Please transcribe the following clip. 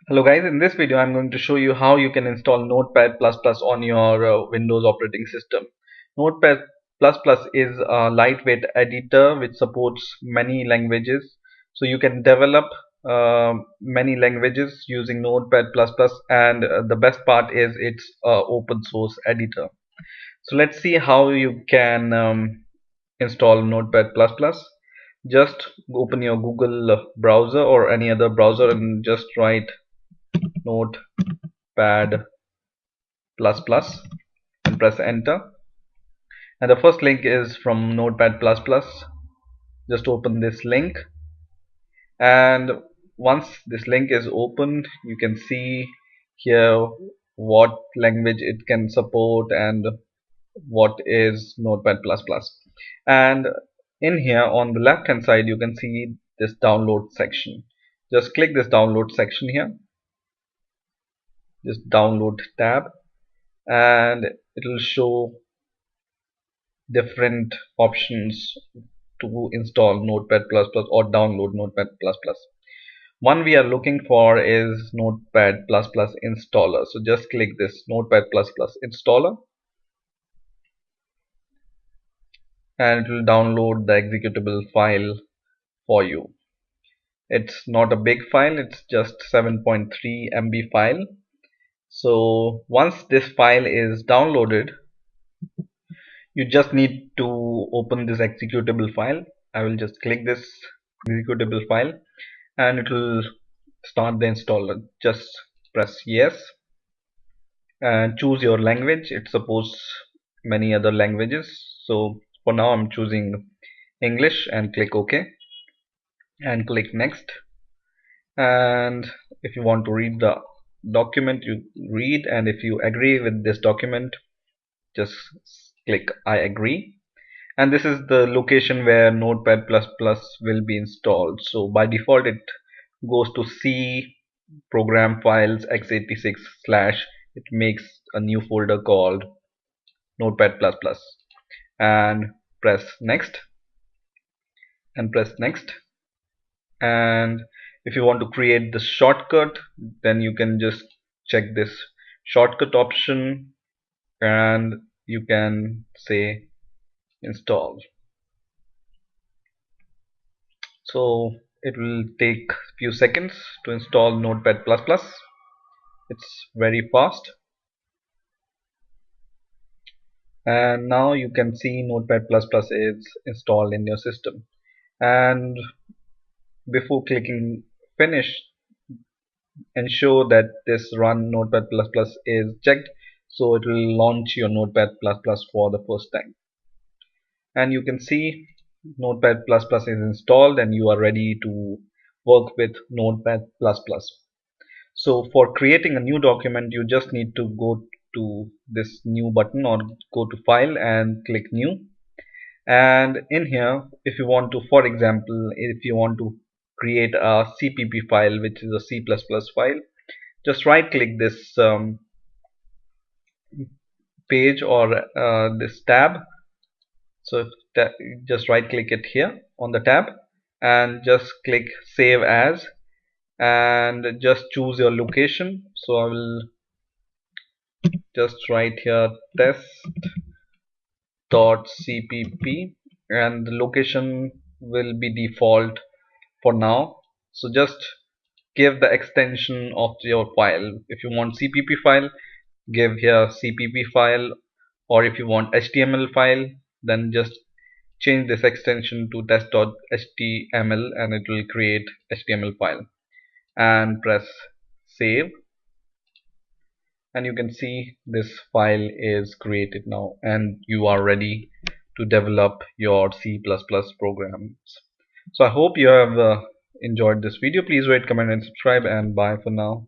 Hello guys, in this video I'm going to show you how you can install Notepad++ on your Windows operating system. Notepad++ is a lightweight editor which supports many languages. So you can develop many languages using Notepad++, and the best part is it's open source editor. So let's see how you can install Notepad++. Just open your Google browser or any other browser and just write Notepad++ and press enter. And the first link is from Notepad++. Just open this link, and once this link is opened, you can see here what language it can support and what is Notepad++. And in here on the left hand side you can see this download section. Just click this download section here, this download tab, and it will show different options to install Notepad++ or download Notepad++. One we are looking for is Notepad++ installer. So just click this Notepad++ installer, and it will download the executable file for you. It's not a big file, it's just 7.3 MB file. So once this file is downloaded, you just need to open this executable file. I will just click this executable file and it will start the installer. Just press yes and choose your language. It supports many other languages, so for now I'm choosing English, and click OK and click next. And if you want to read the document, you read, and if you agree with this document, just click I agree. And this is the location where Notepad++ will be installed. So by default it goes to C program files x86 slash, it makes a new folder called Notepad++, and press next and press next. And if you want to create the shortcut, then you can just check this shortcut option and you can say install. So it will take few seconds to install Notepad++. It's very fast, and now you can see Notepad++ is installed in your system. And before clicking finish, ensure that this run Notepad++ is checked, so it will launch your Notepad++ for the first time. And you can see Notepad++ is installed and you are ready to work with Notepad++. So for creating a new document, you just need to go to this new button or go to file and click new. And in here, if you want to, for example, if you want to create a CPP file, which is a C++ file, just right click this page or this tab. So just right click it here on the tab and just click save as, and just choose your location. So I will just write here test.cpp, and the location will be default for now. So just give the extension of your file. If you want CPP file, give here CPP file, or if you want HTML file, then just change this extension to test.html and it will create HTML file, and press save. And you can see this file is created now and you are ready to develop your C++ programs. So I hope you have enjoyed this video. Please rate, comment and subscribe, and bye for now.